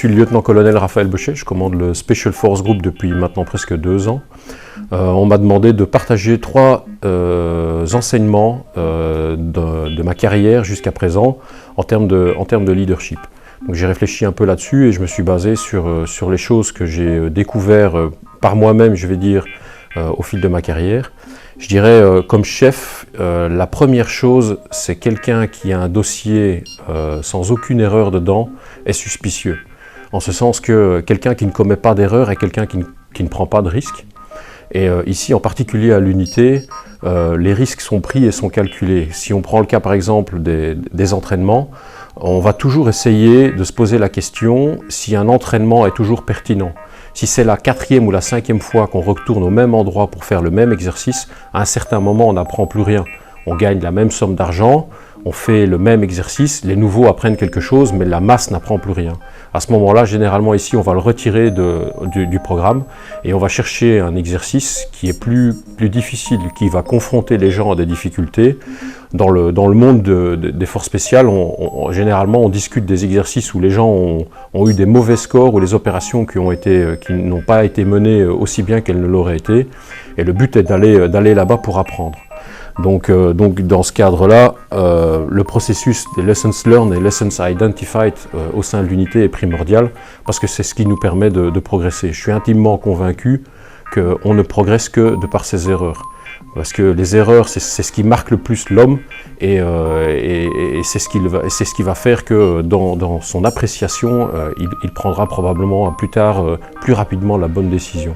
suis le lieutenant-colonel Raphaël Bochet, je commande le Special Force Group depuis maintenant presque 2 ans. On m'a demandé de partager 3 enseignements de ma carrière jusqu'à présent en termes de leadership. Donc j'ai réfléchi un peu là-dessus et je me suis basé sur les choses que j'ai découvertes par moi-même, je vais dire, au fil de ma carrière. Je dirais, comme chef, la première chose, c'est quelqu'un qui a un dossier sans aucune erreur dedans est suspicieux. En ce sens que quelqu'un qui ne commet pas d'erreur est quelqu'un qui ne prend pas de risques. Et ici, en particulier à l'unité, les risques sont pris et sont calculés. Si on prend le cas, par exemple, des entraînements, on va toujours essayer de se poser la question si un entraînement est toujours pertinent. Si c'est la 4e ou la 5e fois qu'on retourne au même endroit pour faire le même exercice, à un certain moment, on n'apprend plus rien. On gagne la même somme d'argent, on fait le même exercice, les nouveaux apprennent quelque chose, mais la masse n'apprend plus rien. À ce moment-là, généralement ici, on va le retirer du programme et on va chercher un exercice qui est plus difficile, qui va confronter les gens à des difficultés. Dans le monde des forces spéciales, généralement, on discute des exercices où les gens ont eu des mauvais scores ou les opérations qui n'ont pas été menées aussi bien qu'elles ne l'auraient été. Et le but est d'aller là-bas pour apprendre. Donc dans ce cadre-là, le processus des lessons learned et lessons identified au sein de l'unité est primordial parce que c'est ce qui nous permet de progresser. Je suis intimement convaincu qu'on ne progresse que de par ses erreurs. Parce que les erreurs, c'est ce qui marque le plus l'homme et c'est ce qui va faire que dans son appréciation, il prendra probablement plus tard, plus rapidement la bonne décision.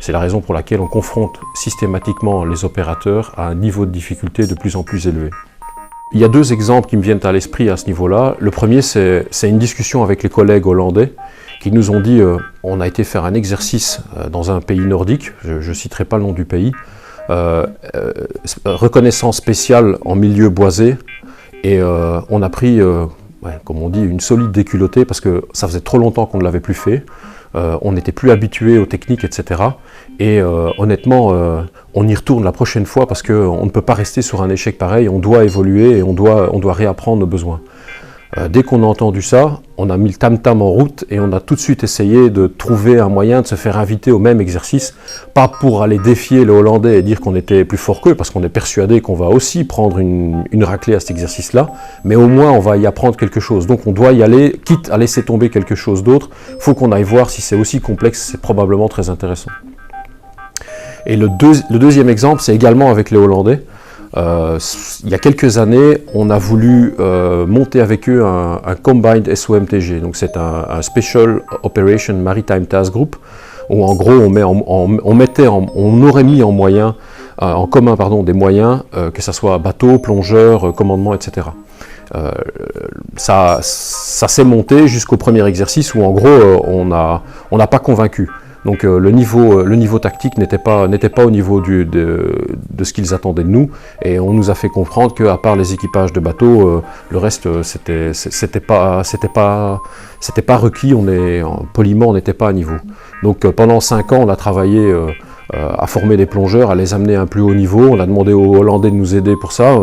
C'est la raison pour laquelle on confronte systématiquement les opérateurs à un niveau de difficulté de plus en plus élevé. Il y a 2 exemples qui me viennent à l'esprit à ce niveau-là. Le premier, c'est une discussion avec les collègues hollandais qui nous ont dit on a été faire un exercice dans un pays nordique, je ne citerai pas le nom du pays, reconnaissance spéciale en milieu boisé et on a pris, comme on dit, une solide déculottée parce que ça faisait trop longtemps qu'on ne l'avait plus fait. On n'était plus habitué aux techniques, etc. Et honnêtement, on y retourne la prochaine fois parce qu'on ne peut pas rester sur un échec pareil, on doit évoluer et on doit réapprendre nos besoins. Dès qu'on a entendu ça, on a mis le tam-tam en route et on a tout de suite essayé de trouver un moyen de se faire inviter au même exercice, pas pour aller défier les Hollandais et dire qu'on était plus fort qu'eux, parce qu'on est persuadé qu'on va aussi prendre une raclée à cet exercice-là, mais au moins on va y apprendre quelque chose. Donc on doit y aller, quitte à laisser tomber quelque chose d'autre, il faut qu'on aille voir si c'est aussi complexe, c'est probablement très intéressant. Et le deuxième exemple, c'est également avec les Hollandais. Il y a quelques années, on a voulu monter avec eux un Combined SOMTG, donc c'est un Special Operation Maritime Task Group, où en gros on aurait mis en commun des moyens, que ce soit bateau, plongeur, commandement, etc. Ça s'est monté jusqu'au premier exercice où en gros on n'a pas convaincu. Donc le niveau tactique n'était pas au niveau de ce qu'ils attendaient de nous, et on nous a fait comprendre qu'à part les équipages de bateaux, le reste c'était pas requis. Poliment on n'était pas à niveau. Donc pendant 5 ans on a travaillé à former des plongeurs, à les amener à un plus haut niveau. On a demandé aux Hollandais de nous aider pour ça.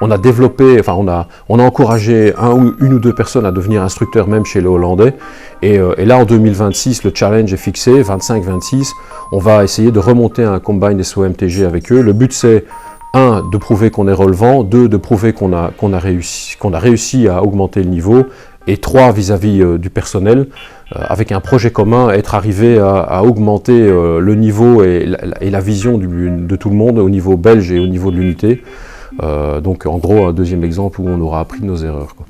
On a développé, enfin on a encouragé une ou deux personnes à devenir instructeurs même chez les Hollandais. Et là en 2026, le challenge est fixé, 25-26. On va essayer de remonter un Combined SOMTG avec eux. Le but c'est 1, de prouver qu'on est relevant, 2, de prouver qu'on a réussi à augmenter le niveau, et 3, vis-à-vis du personnel, avec un projet commun, être arrivé à augmenter le niveau et la vision de tout le monde au niveau belge et au niveau de l'unité. Donc en gros, un deuxième exemple où on aura appris de nos erreurs, quoi.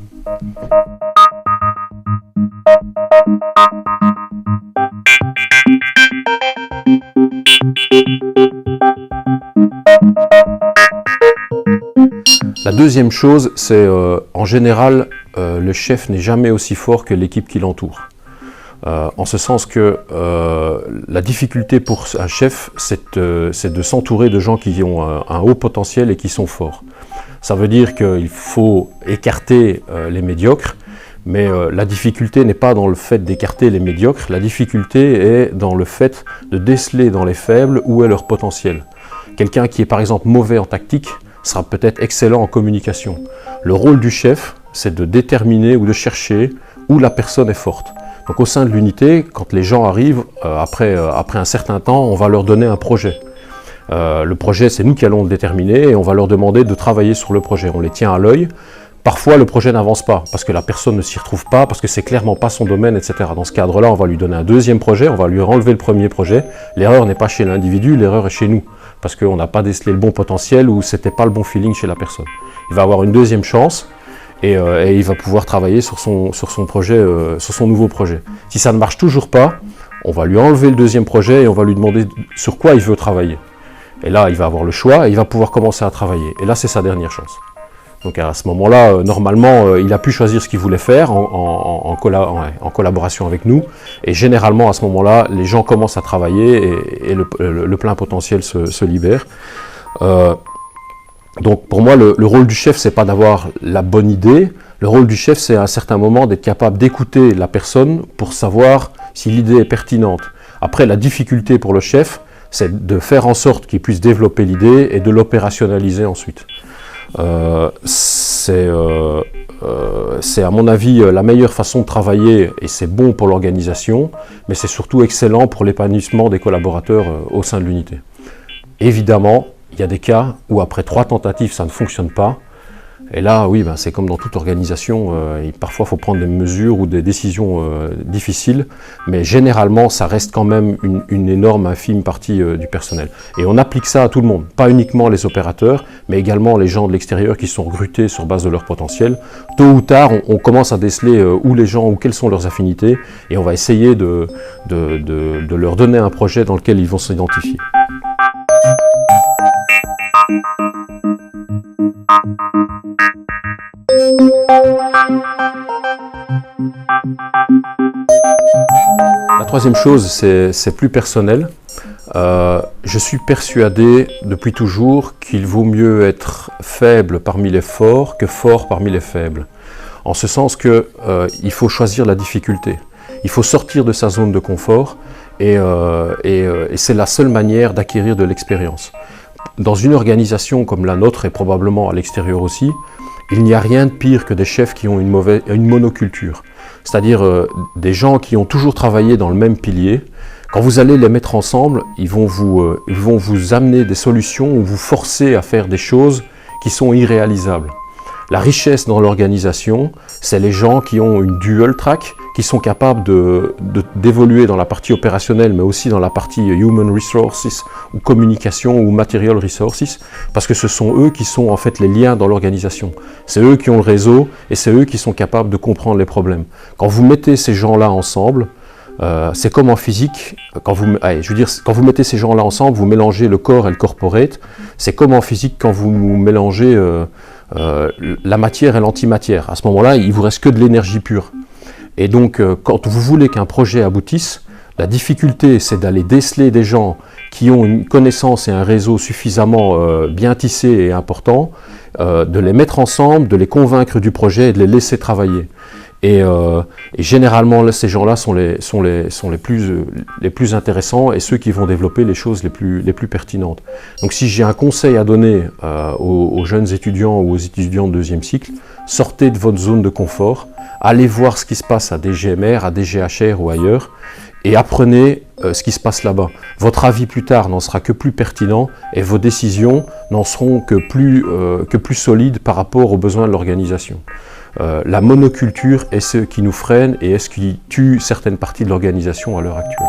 La deuxième chose, c'est en général, le chef n'est jamais aussi fort que l'équipe qui l'entoure. En ce sens que la difficulté pour un chef, c'est de s'entourer de gens qui ont un haut potentiel et qui sont forts. Ça veut dire qu'il faut écarter les médiocres, mais la difficulté n'est pas dans le fait d'écarter les médiocres, la difficulté est dans le fait de déceler dans les faibles où est leur potentiel. Quelqu'un qui est par exemple mauvais en tactique sera peut-être excellent en communication. Le rôle du chef, c'est de déterminer ou de chercher où la personne est forte. Donc au sein de l'unité, quand les gens arrivent, après un certain temps, on va leur donner un projet. Le projet, c'est nous qui allons le déterminer et on va leur demander de travailler sur le projet. On les tient à l'œil. Parfois, le projet n'avance pas parce que la personne ne s'y retrouve pas, parce que c'est clairement pas son domaine, etc. Dans ce cadre-là, on va lui donner un deuxième projet, on va lui enlever le premier projet. L'erreur n'est pas chez l'individu, l'erreur est chez nous, parce qu'on n'a pas décelé le bon potentiel ou c'était pas le bon feeling chez la personne. Il va avoir une deuxième chance et il va pouvoir travailler sur son projet, sur son nouveau projet. Si ça ne marche toujours pas, on va lui enlever le deuxième projet et on va lui demander sur quoi il veut travailler. Et là, il va avoir le choix et il va pouvoir commencer à travailler. Et là, c'est sa dernière chance. Donc à ce moment-là, normalement, il a pu choisir ce qu'il voulait faire en collaboration avec nous. Et généralement, à ce moment-là, les gens commencent à travailler et le plein potentiel se libère. Donc pour moi, le rôle du chef, c'est pas d'avoir la bonne idée. Le rôle du chef, c'est à un certain moment d'être capable d'écouter la personne pour savoir si l'idée est pertinente. Après, la difficulté pour le chef, c'est de faire en sorte qu'il puisse développer l'idée et de l'opérationnaliser ensuite. C'est à mon avis la meilleure façon de travailler et c'est bon pour l'organisation, mais c'est surtout excellent pour l'épanouissement des collaborateurs au sein de l'unité. Évidemment, il y a des cas où après 3 tentatives ça ne fonctionne pas. Et là, oui, c'est comme dans toute organisation, parfois il faut prendre des mesures ou des décisions difficiles, mais généralement ça reste quand même une énorme, infime partie du personnel. Et on applique ça à tout le monde, pas uniquement les opérateurs, mais également les gens de l'extérieur qui sont recrutés sur base de leur potentiel. Tôt ou tard, on commence à déceler où les gens, ou quelles sont leurs affinités, et on va essayer de leur donner un projet dans lequel ils vont s'identifier. La troisième chose, c'est plus personnel. Je suis persuadé depuis toujours qu'il vaut mieux être faible parmi les forts que fort parmi les faibles. En ce sens qu'il faut choisir la difficulté. Il faut sortir de sa zone de confort et c'est la seule manière d'acquérir de l'expérience. Dans une organisation comme la nôtre et probablement à l'extérieur aussi, il n'y a rien de pire que des chefs qui ont une monoculture. C'est-à-dire des gens qui ont toujours travaillé dans le même pilier. Quand vous allez les mettre ensemble, ils vont vous amener des solutions ou vous forcer à faire des choses qui sont irréalisables. La richesse dans l'organisation, c'est les gens qui ont une dual track, qui sont capables d'évoluer dans la partie opérationnelle, mais aussi dans la partie human resources, ou communication, ou material resources, parce que ce sont eux qui sont en fait les liens dans l'organisation. C'est eux qui ont le réseau, et c'est eux qui sont capables de comprendre les problèmes. Quand vous mettez ces gens-là ensemble, c'est comme en physique, quand vous mettez ces gens-là ensemble, vous mélangez le corps et le corporate, c'est comme en physique quand vous mélangez la matière et l'antimatière. À ce moment-là, il ne vous reste que de l'énergie pure. Et donc, quand vous voulez qu'un projet aboutisse, la difficulté, c'est d'aller déceler des gens qui ont une connaissance et un réseau suffisamment bien tissé et important, de les mettre ensemble, de les convaincre du projet et de les laisser travailler. Et généralement, ces gens-là sont les plus intéressants et ceux qui vont développer les choses les plus pertinentes. Donc si j'ai un conseil à donner aux jeunes étudiants ou aux étudiants de deuxième cycle, sortez de votre zone de confort, allez voir ce qui se passe à DGMR, à DGHR ou ailleurs, et apprenez ce qui se passe là-bas. Votre avis plus tard n'en sera que plus pertinent et vos décisions n'en seront que plus solides par rapport aux besoins de l'organisation. La monoculture est ce qui nous freine et est ce qui tue certaines parties de l'organisation à l'heure actuelle.